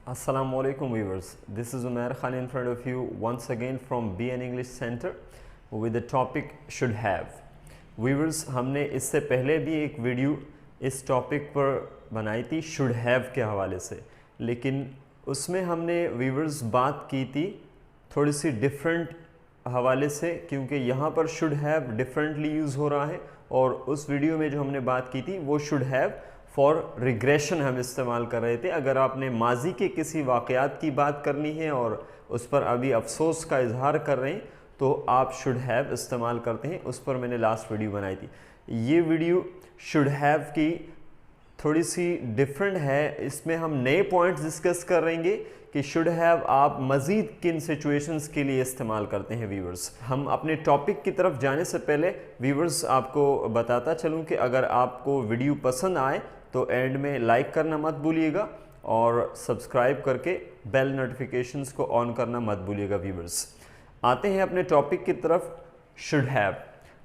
Assalamu alaikum viewers. This is Umair Khan in front of you once again from BN English Center with the topic should have. Viewers, हमने इससे पहले भी एक video इस topic पर बनाई थी should have के हवाले से, लेकिन उसमें हमने viewers बात की थी थोड़ी सी डिफरेंट हवाले से, क्योंकि यहाँ पर should have डिफरेंटली यूज़ हो रहा है और उस वीडियो में जो हमने बात की थी वो should have फॉर रिग्रेशन हम इस्तेमाल कर रहे थे। अगर आपने माजी के किसी वाक़यात की बात करनी है और उस पर अभी अफसोस का इजहार कर रहे हैं तो आप शुड हैव इस्तेमाल करते हैं। उस पर मैंने लास्ट वीडियो बनाई थी। ये वीडियो शुड हैव की थोड़ी सी डिफरेंट है। इसमें हम नए पॉइंट्स डिस्कस करेंगे कि शुड हैव आप मज़ीद किन सिचुएशंस के लिए इस्तेमाल करते हैं। व्यूवर्स, हम अपने टॉपिक की तरफ जाने से पहले व्यूवर्स आपको बताता चलूँ कि अगर आपको वीडियो पसंद आए तो एंड में लाइक करना मत भूलिएगा और सब्सक्राइब करके बेल नोटिफिकेशंस को ऑन करना मत भूलिएगा। व्यूवर्स, आते हैं अपने टॉपिक की तरफ। Should have.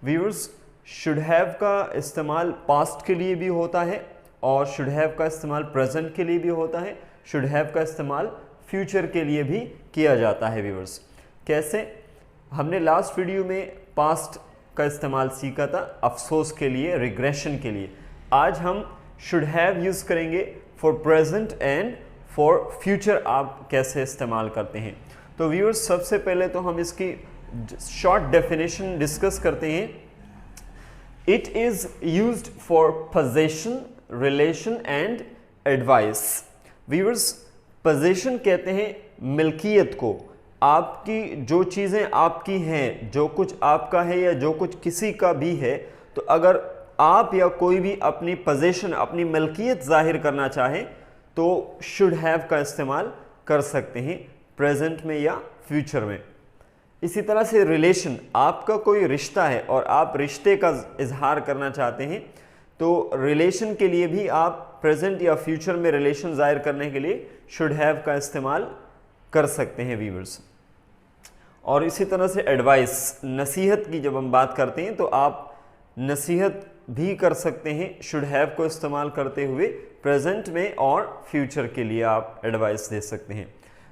Viewers, should have का इस्तेमाल पास्ट के लिए भी होता है और शुड हैव का इस्तेमाल प्रेजेंट के लिए भी होता है। शुड हैव का इस्तेमाल फ्यूचर के लिए भी किया जाता है। व्यूवर्स, कैसे? हमने लास्ट वीडियो में पास्ट का इस्तेमाल सीखा था अफसोस के लिए, रिग्रेशन के लिए। आज हम शुड हैव यूज़ करेंगे for present and for future. आप कैसे इस्तेमाल करते हैं? तो व्यूअर्स, सबसे पहले तो हम इसकी शॉर्ट डेफिनेशन डिस्कस करते हैं। It is used for possession, relation and advice. Viewers, possession कहते हैं मिल्कियत को। आपकी जो चीज़ें आपकी हैं, जो कुछ आपका है या जो कुछ किसी का भी है, तो अगर आप या कोई भी अपनी पोजीशन, अपनी मलकियत जाहिर करना चाहे तो शुड हैव का इस्तेमाल कर सकते हैं प्रेजेंट में या फ्यूचर में। इसी तरह से रिलेशन, आपका कोई रिश्ता है और आप रिश्ते का इजहार करना चाहते हैं तो रिलेशन के लिए भी आप प्रेजेंट या फ्यूचर में रिलेशन जाहिर करने के लिए शुड हैव का इस्तेमाल कर सकते हैं। व्यूअर्स, और इसी तरह से एडवाइस, नसीहत की जब हम बात करते हैं तो आप नसीहत भी कर सकते हैं शुड हैव को इस्तेमाल करते हुए प्रेजेंट में, और फ्यूचर के लिए आप एडवाइस दे सकते हैं।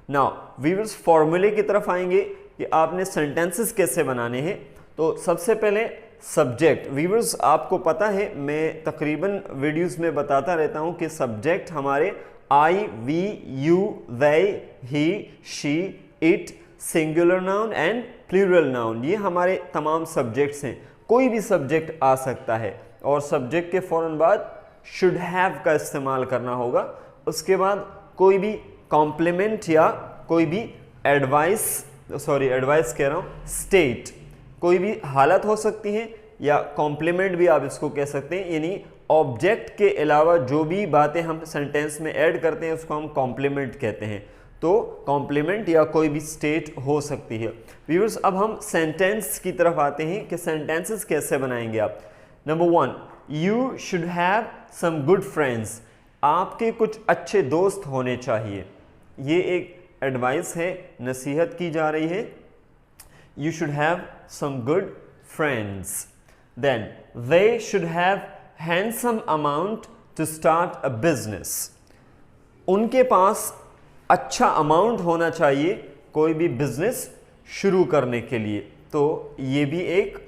नाउ व्यूअर्स, फॉर्मूले की तरफ आएंगे कि आपने सेंटेंसेस कैसे बनाने हैं। तो सबसे पहले सब्जेक्ट। व्यूअर्स, आपको पता है मैं तकरीबन वीडियोस में बताता रहता हूं कि सब्जेक्ट हमारे I, we, you, they, he, she, it, singular noun and plural noun, ये हमारे तमाम सब्जेक्ट्स हैं। कोई भी सब्जेक्ट आ सकता है और सब्जेक्ट के फ़ौरन बाद शुड हैव का इस्तेमाल करना होगा। उसके बाद कोई भी कॉम्प्लीमेंट या कोई भी एडवाइस कह रहा हूँ, स्टेट, कोई भी हालत हो सकती है या कॉम्प्लीमेंट भी आप इसको कह सकते हैं। यानी ऑब्जेक्ट के अलावा जो भी बातें हम सेंटेंस में ऐड करते हैं उसको हम कॉम्प्लीमेंट कहते हैं। तो कॉम्प्लीमेंट या कोई भी स्टेट हो सकती है। व्यूअर्स, अब हम सेंटेंस की तरफ आते हैं कि सेंटेंसेस कैसे बनाएंगे आप। Number 1, you should have some good friends. आपके कुछ अच्छे दोस्त होने चाहिए। ये एक एडवाइस है, नसीहत की जा रही है। You should have some good friends. Then they should have handsome amount to start a business. उनके पास अच्छा अमाउंट होना चाहिए कोई भी बिजनेस शुरू करने के लिए। तो ये भी एक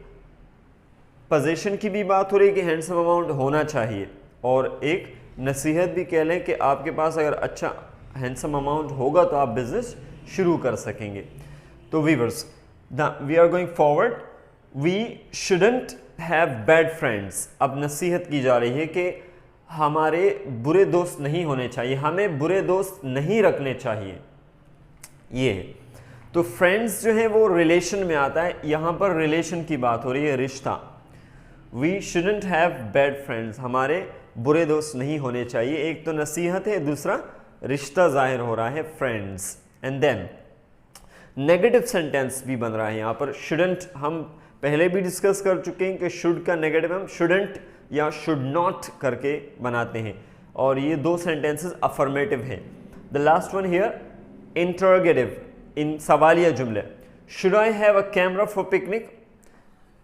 पोजीशन की भी बात हो रही है कि हैंडसम अमाउंट होना चाहिए, और एक नसीहत भी कह लें कि आपके पास अगर अच्छा हैंडसम अमाउंट होगा तो आप बिजनेस शुरू कर सकेंगे। तो viewers, we are going forward. We shouldn't have bad friends. अब नसीहत की जा रही है कि हमारे बुरे दोस्त नहीं होने चाहिए, हमें बुरे दोस्त नहीं रखने चाहिए। ये है। तो फ्रेंड्स जो है वो रिलेशन में आता है, यहाँ पर रिलेशन की बात हो रही है, रिश्ता। We shouldn't have bad friends, हमारे बुरे दोस्त नहीं होने चाहिए। एक तो नसीहत है, दूसरा रिश्ता जाहिर हो रहा है, friends. And then negative sentence भी बन रहा है यहाँ पर। शुडंट हम पहले भी डिस्कस कर चुके हैं कि शुड का नेगेटिव हम शुडंट या शुड नॉट करके बनाते हैं, और ये दो सेंटेंसेस अफर्मेटिव हैं। The last one here interrogative, इन सवालिया जुमले। Should I have a camera for picnic.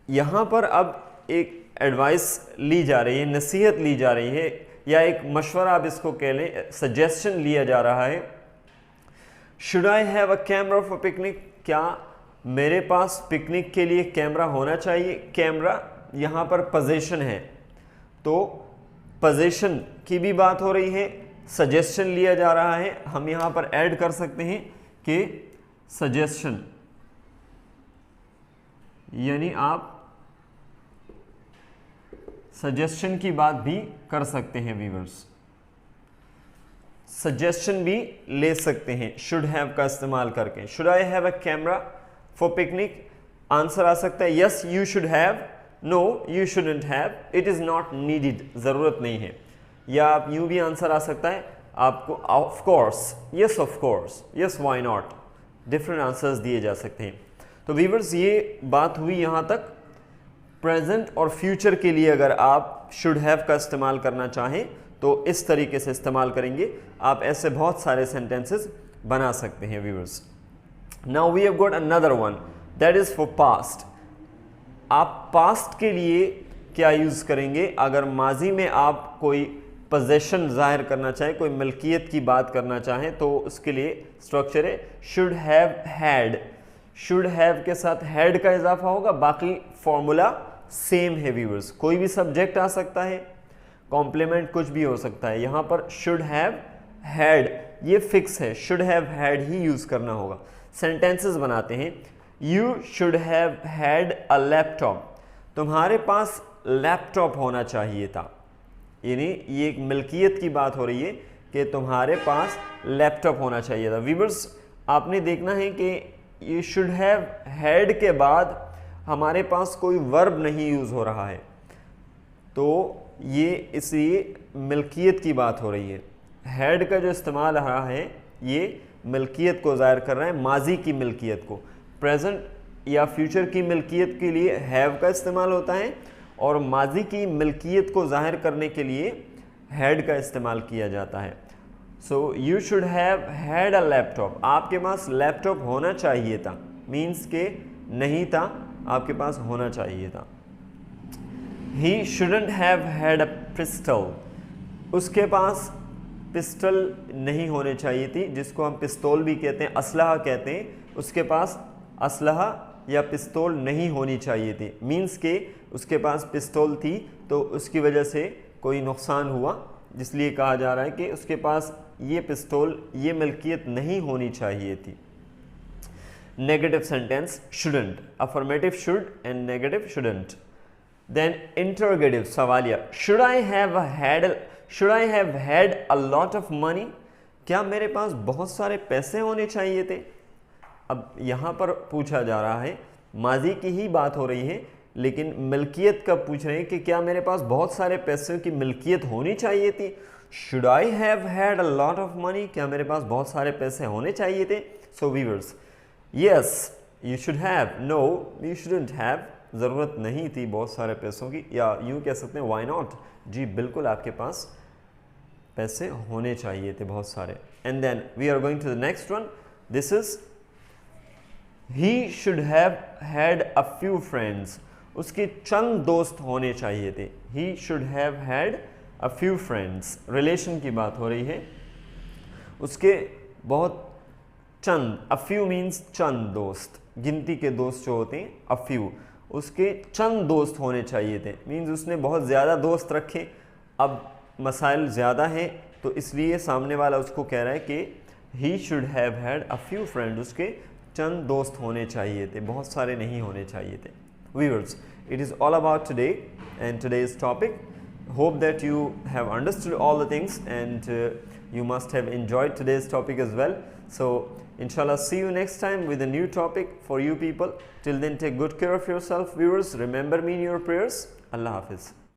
यहाँ पर अब एक एडवाइस ली जा रही है, नसीहत ली जा रही है, या एक मशवरा आप इसको कह लें, सजेशन लिया जा रहा है should I have a camera for picnic, क्या मेरे पास पिकनिक के लिए कैमरा होना चाहिए। कैमरा यहाँ पर पोजेशन है, तो पोजेशन की भी बात हो रही है, सजेशन लिया जा रहा है। हम यहाँ पर ऐड कर सकते हैं कि सजेशन, यानी आप सजेशन की बात भी कर सकते हैं व्यूअर्स, सजेशन भी ले सकते हैं शुड हैव का इस्तेमाल करके। Should I have a camera for picnic, answer आ सकता है yes you should have, no you shouldn't have, it is not needed, जरूरत नहीं है। या आप यूं भी आंसर आ सकता है आपको of course, yes of course, yes why not, different answers दिए जा सकते हैं। तो व्यूअर्स ये बात हुई यहाँ तक। प्रेजेंट और फ्यूचर के लिए अगर आप शुड हैव का इस्तेमाल करना चाहें तो इस तरीके से इस्तेमाल करेंगे। आप ऐसे बहुत सारे सेंटेंसेस बना सकते हैं viewers. Now we have got another one, that is for past. आप पास्ट के लिए क्या यूज़ करेंगे? अगर माजी में आप कोई पोजेशन जाहिर करना चाहें, कोई मिल्कियत की बात करना चाहें, तो उसके लिए स्ट्रक्चर है should have had. Should have के साथ हैड का इजाफा होगा, बाकी फॉर्मूला सेम है व्यूअर्स। कोई भी सब्जेक्ट आ सकता है, कॉम्प्लीमेंट कुछ भी हो सकता है। यहाँ पर शुड हैव हैड ये फिक्स है, should have had he use करना होगा। सेंटेंसेस बनाते हैं। You should have had a laptop, तुम्हारे पास लैपटॉप होना चाहिए था, यानी ये एक मिल्कियत की बात हो रही है कि तुम्हारे पास लैपटॉप होना चाहिए था। व्यूअर्स आपने देखना है कि ये शुड हैव हैड के बाद हमारे पास कोई वर्ब नहीं यूज़ हो रहा है, तो ये इसलिए मिल्कियत की बात हो रही है। हैड का जो इस्तेमाल आ रहा है ये मिल्कियत को ज़ाहिर कर रहा है, माजी की मिल्कियत को। प्रेजेंट या फ्यूचर की मिल्कियत के लिए हैव का इस्तेमाल होता है और माजी की मिल्कियत को ज़ाहिर करने के लिए हैड का इस्तेमाल किया जाता है। So you should have had a laptop, आपके पास लैपटॉप होना चाहिए था, मीन्स के नहीं था, आपके पास होना चाहिए था। He shouldn't have had a pistol, उसके पास पिस्टल नहीं होनी चाहिए थी, जिसको हम पिस्तौल भी कहते हैं, असलहा कहते हैं। उसके पास असलहा या पिस्तौल नहीं होनी चाहिए थी, मीन्स के उसके पास पिस्तौल थी तो उसकी वजह से कोई नुकसान हुआ, जिसलिए कहा जा रहा है कि उसके पास ये पिस्तौल, ये मिल्कियत नहीं होनी चाहिए थी। Negative sentence shouldn't, affirmative should and negative shouldn't. Then interrogative सवालिया, should I have had a lot of money, क्या मेरे पास बहुत सारे पैसे होने चाहिए थे। अब यहाँ पर पूछा जा रहा है, माजी की ही बात हो रही है, लेकिन मिल्कियत का पूछ रहे हैं कि क्या मेरे पास बहुत सारे पैसों की मिल्कियत होनी चाहिए थी। Should I have had a lot of money, क्या मेरे पास बहुत सारे पैसे होने चाहिए थे। So viewers yes you should have, no you shouldn't have, ज़रूरत नहीं थी बहुत सारे पैसों की, या यूँ कह सकते हैं व्हाई नॉट, जी बिल्कुल आपके पास पैसे होने चाहिए थे बहुत सारे। And then we are going to the next one, this is he should have had a few friends, उसके चंद दोस्त होने चाहिए थे। He should have had a few friends, relation की बात हो रही है, उसके बहुत चंद, अ फ्यू मीन्स चंद दोस्त, गिनती के दोस्त जो होते हैं, अ फ्यू, उसके चंद दोस्त होने चाहिए थे, मीन्स उसने बहुत ज़्यादा दोस्त रखे। अब मसाइल ज़्यादा हैं तो इसलिए सामने वाला उसको कह रहा है कि ही should have had a few friend, उसके चंद दोस्त होने चाहिए थे, बहुत सारे नहीं होने चाहिए थे। Viewers, it is all about today and today's topic. Hope that you have understood all the things and you must have enjoyed today's topic as well. So inshallah, see you next time with a new topic for you people. Till then, take good care of yourself, viewers. Remember me in your prayers. Allah Hafiz.